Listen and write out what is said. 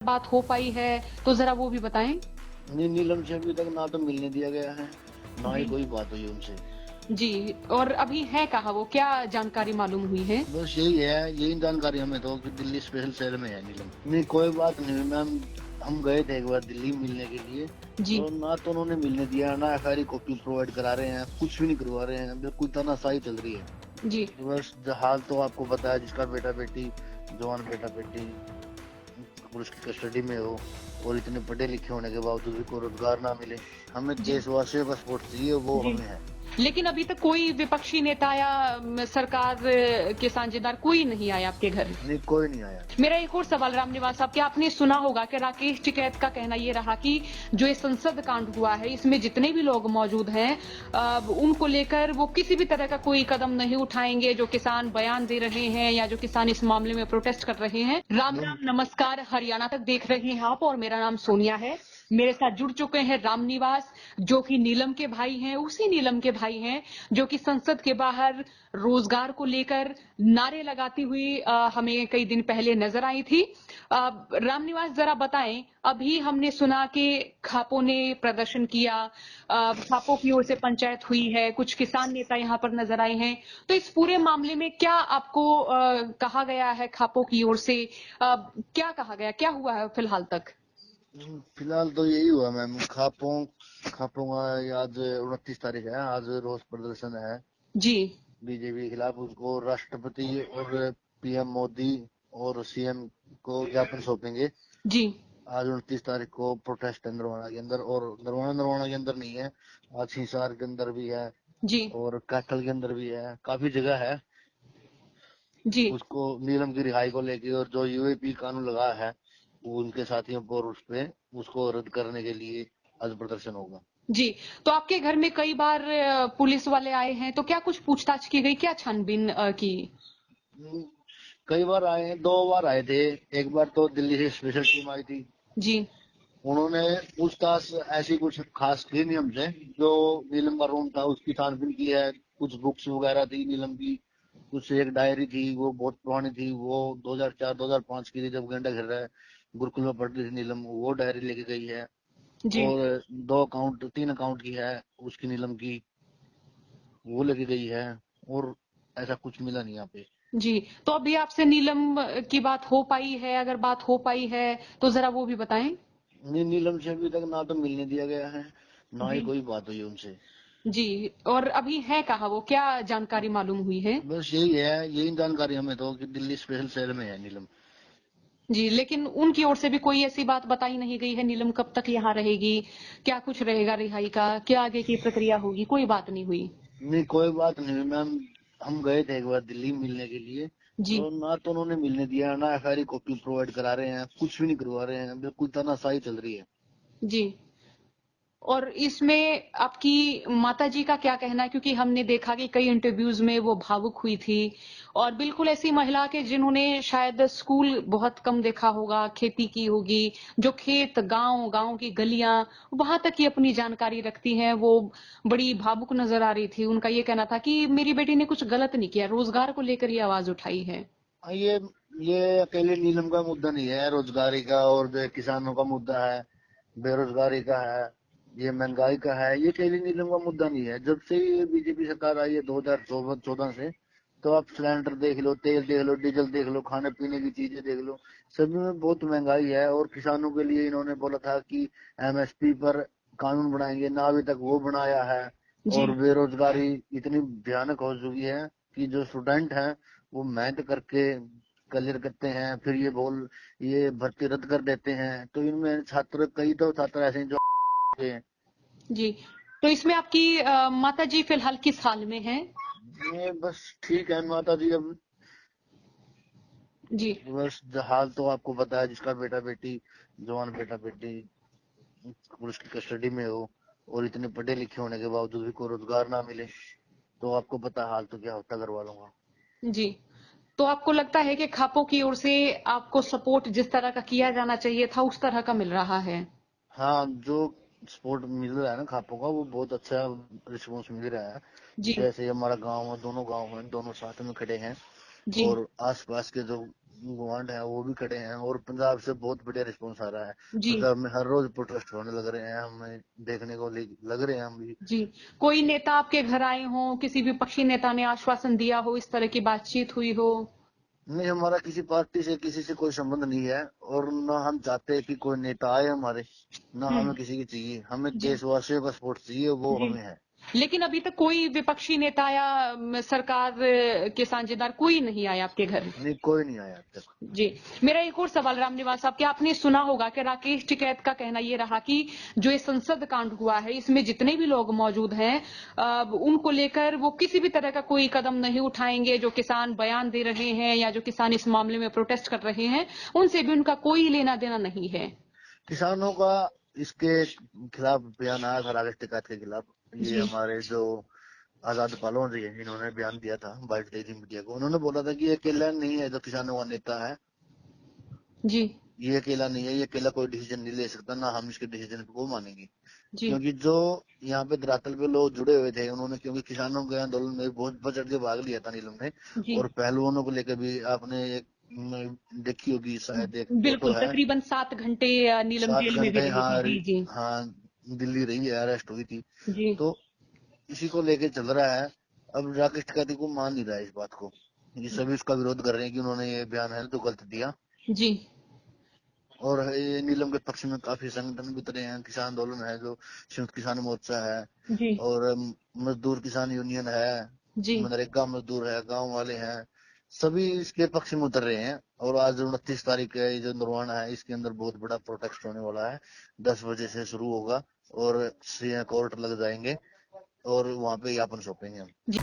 बात हो पाई है तो जरा वो भी बताएं। नहीं, नीलम से अभी तक ना तो मिलने दिया गया है, ना ही जी कोई बात हुई उनसे। जी। और अभी है कहाँ वो, क्या जानकारी मालूम हुई है? बस यही है, यही जानकारी हमें तो कि दिल्ली स्पेशल सेल में है नीलम। नहीं, कोई बात नहीं मैम। हम गए थे एक बार दिल्ली मिलने के लिए, जी तो ना तो उन्होंने मिलने दिया, ना एफआईआर कॉपी प्रोवाइड करा रहे हैं, कुछ भी नहीं करवा रहे हैं, बिल्कुल तानाशाही चल रही है। जी बस हाल तो आपको पता है, जिसका बेटा बेटी, जवान बेटा बेटी पुलिस की कस्टडी में हो, और इतने पढ़े लिखे होने के बावजूद भी को रोजगार ना मिले। हमें जी देशवासियों का सपोर्ट चाहिए, वो जी। हमें है। लेकिन अभी तक कोई विपक्षी नेता या सरकार के साझेदार कोई नहीं आया आपके घर? नहीं, कोई नहीं आया। मेरा एक और सवाल रामनिवास साहब, क्या आपने सुना होगा कि राकेश टिकैत का कहना ये रहा कि जो ये संसद कांड हुआ है इसमें जितने भी लोग मौजूद हैं उनको लेकर वो किसी भी तरह का कोई कदम नहीं उठाएंगे, जो किसान बयान दे रहे हैं या जो किसान इस मामले में प्रोटेस्ट कर रहे हैं। राम राम नमस्कार, हरियाणा तक देख रहे हैं आप और मेरा नाम सोनिया है। मेरे साथ जुड़ चुके हैं रामनिवास, जो कि नीलम के भाई हैं, उसी नीलम के भाई हैं जो कि संसद के बाहर रोजगार को लेकर नारे लगाती हुई हमें कई दिन पहले नजर आई थी। रामनिवास जरा बताएं, अभी हमने सुना कि खापों ने प्रदर्शन किया, खापों की ओर से पंचायत हुई है, कुछ किसान नेता यहां पर नजर आए हैं, तो इस पूरे मामले में क्या आपको कहा गया है खापों की ओर से? क्या कहा गया, क्या हुआ है फिलहाल तक? फिलहाल तो यही हुआ मैम। खापों खापों का आज 29 तारीख है, आज रोज प्रदर्शन है जी बीजेपी के खिलाफ। उसको राष्ट्रपति और पीएम मोदी और सीएम को ज्ञापन सौंपेंगे। जी आज 29 तारीख को प्रोटेस्ट है नरवाना के अंदर, और नरवाना के अंदर नहीं है, आज हिसार के अंदर भी है, जी और कैथल के अंदर भी है, काफी जगह है। जी उसको नीलम की रिहाई को लेके, और जो यूएपी कानून लगा है वो उनके साथियों पर, उस पे उसको रद्द करने के लिए आज प्रदर्शन होगा। जी। तो आपके घर में कई बार पुलिस वाले आए हैं, तो क्या कुछ पूछताछ की गई, क्या छानबीन की? हम्म, कई बार आए हैं, 2 बार आए थे। एक बार तो दिल्ली से स्पेशल टीम आई थी, जी उन्होंने पूछताछ ऐसी कुछ खास की नहीं हमसे। जो नीलम का रूम था उसकी छानबीन की है, कुछ बुक्स वगैरह थी नीलम की, कुछ एक डायरी थी वो बहुत पुरानी थी, वो 2004-2005 की थी, जब गेंडा खेल रहा है गुरुकुल में पढ़ती थी नीलम, वो डायरी लेके गई है। जी और 2 अकाउंट 3 अकाउंट की है उसकी नीलम की, वो लेके गई है। और ऐसा कुछ मिला नहीं यहाँ पे। जी। तो अभी आपसे नीलम की बात हो पाई है? अगर बात हो पाई है तो जरा वो भी बताएं। नहीं, नीलम से अभी तक ना तो मिलने दिया गया है, ना ही जी कोई बात हुई उनसे। जी। और अभी है कहाँ वो, क्या जानकारी मालूम हुई है? बस यही है, यही जानकारी हमें तो कि दिल्ली स्पेशल सेल में है नीलम। जी, लेकिन उनकी ओर से भी कोई ऐसी बात बताई नहीं गई है, नीलम कब तक यहाँ रहेगी, क्या कुछ रहेगा रिहाई का, क्या आगे की प्रक्रिया होगी, कोई बात नहीं हुई? नहीं, कोई बात नहीं मैम। हम गए थे एक बार दिल्ली मिलने के लिए, जी तो ना तो उन्होंने मिलने दिया, ना एफआईआर कॉपी प्रोवाइड करा रहे हैं, कुछ भी नहीं करवा रहे हैं, बिल्कुल तानाशाही चल रही है। जी। और इसमें आपकी माताजी का क्या कहना है? क्योंकि हमने देखा कि कई इंटरव्यूज में वो भावुक हुई थी, और बिल्कुल ऐसी महिला के जिन्होंने शायद स्कूल बहुत कम देखा होगा, खेती की होगी, जो खेत, गांव, गांव की गलियां, वहां तक की अपनी जानकारी रखती हैं, वो बड़ी भावुक नजर आ रही थी। उनका ये कहना था कि मेरी बेटी ने कुछ गलत नहीं किया, रोजगार को लेकर ये आवाज उठाई है। ये अकेले नीलम का मुद्दा नहीं है, रोजगारी का और जो किसानों का मुद्दा है, बेरोजगारी का है, ये महंगाई का है। ये अकेले नीलम का मुद्दा नहीं है। जब से ये बीजेपी सरकार आई है 2014 से, तो आप सिलेंडर देख लो, तेल देख लो, डीजल देख लो, खाने पीने की चीजें देख लो, सभी में बहुत महंगाई है। और किसानों के लिए इन्होंने बोला था कि एमएसपी पर कानून बनाएंगे, ना अभी तक वो बनाया है। जी और बेरोजगारी इतनी भयानक हो चुकी है कि जो स्टूडेंट हैं वो मेहनत करके क्लियर करते हैं, फिर ये भर्ती रद्द कर देते हैं। तो इनमें छात्र, कई तो छात्र ऐसे हैं जो हैं। जी। तो इसमें आपकी माताजी फिलहाल किस हाल में है? ये बस ठीक है माता जी अब। जी बस हाल तो आपको पता है, जिसका बेटा बेटी, जवान बेटा बेटी पुलिस की कस्टडी में हो, और इतने पढ़े लिखे होने के बावजूद भी कोई रोजगार ना मिले, तो आपको पता है हाल तो क्या होता घर वालों का। जी। तो आपको लगता है कि खापों की ओर से आपको सपोर्ट जिस तरह का किया जाना चाहिए था उस तरह का मिल रहा है? हाँ, जो सपोर्ट मिल रहा है ना खापों का, वो बहुत अच्छा रिस्पॉन्स मिल रहा है। जी जैसे हमारा गांव है, दोनों गांव हैं, दोनों साथ में खड़े हैं, जी और आसपास के जो गवांड है वो भी खड़े हैं, और पंजाब से बहुत बढ़िया रिस्पॉन्स आ रहा है। जी पंजाब में हर रोज प्रोटेस्ट होने लग रहे हैं, हमें देखने को लग रहे हैं हम भी। जी। कोई नेता आपके घर आए हों, किसी विपक्षी नेता ने आश्वासन दिया हो, इस तरह की बातचीत हुई हो? नहीं, हमारा किसी पार्टी से किसी से कोई संबंध नहीं है, और न हम चाहते हैं कि कोई नेता आए हमारे, न हमें किसी की चाहिए। हमें जी देशवासियों का सपोर्ट चाहिए, वो जी। हमें है। लेकिन अभी तक कोई विपक्षी नेता या सरकार के साझेदार कोई नहीं आया आपके घर? नहीं, कोई नहीं आया अब तक। जी। मेरा एक और सवाल रामनिवास साहब, कि आपने सुना होगा कि राकेश टिकैत का कहना ये रहा कि जो ये संसद कांड हुआ है, इसमें जितने भी लोग मौजूद हैं, उनको लेकर वो किसी भी तरह का कोई कदम नहीं उठाएंगे। जो किसान बयान दे रहे हैं या जो किसान इस मामले में प्रोटेस्ट कर रहे हैं, उनसे भी उनका कोई लेना देना नहीं है। किसानों का इसके खिलाफ बयान आया था, राकेश टिकैत के खिलाफ। ये जी हमारे जो आजाद पालोन जी हैं, इन्होंने बयान दिया था बाइट दी थी मीडिया को। उन्होंने बोला था कि ये अकेला नहीं है जो किसानों का नेता है, जी ये अकेला नहीं है, ये अकेला कोई डिसीजन नहीं ले सकता, ना हम इसके डिसीजन को मानेंगे। जी क्योंकि जो यहाँ पे धरातल पे लोग जुड़े हुए थे, उन्होंने, क्योंकि किसानों के आंदोलन में बहुत बढ़ चढ़ के भाग लिया था नीलम ने। जी। और पहलवानों को लेकर भी आपने एक देखी होगी शायद, एक फोटो बिल्कुल, है। तकरीबन 7 घंटे नीलम 7 जेल में भी घंटे, रही थी। जी जी हाँ, दिल्ली रही है, अरेस्ट हुई थी। जी तो इसी को लेके चल रहा है। अब राकेश टिकैत को मान नहीं रहा है इस बात को, ये सभी उसका विरोध कर रहे हैं कि उन्होंने ये बयान है तो गलत दिया। जी और ये नीलम के पक्ष में काफी संगठन भी उतरे हैं, किसान आंदोलन है जो संयुक्त किसान मोर्चा है, जी और मजदूर किसान यूनियन है, जी मनरेगा मजदूर है, गांव वाले हैं, सभी इसके पक्ष में उतर रहे हैं। और आज 29 तारीख है, ये जो नरवाना है, इसके अंदर बहुत बड़ा प्रोटेस्ट होने वाला है। 10 बजे से शुरू होगा, और कोर्ट लग जाएंगे, और वहां पे ज्ञापन सौंपेंगे हम। जी।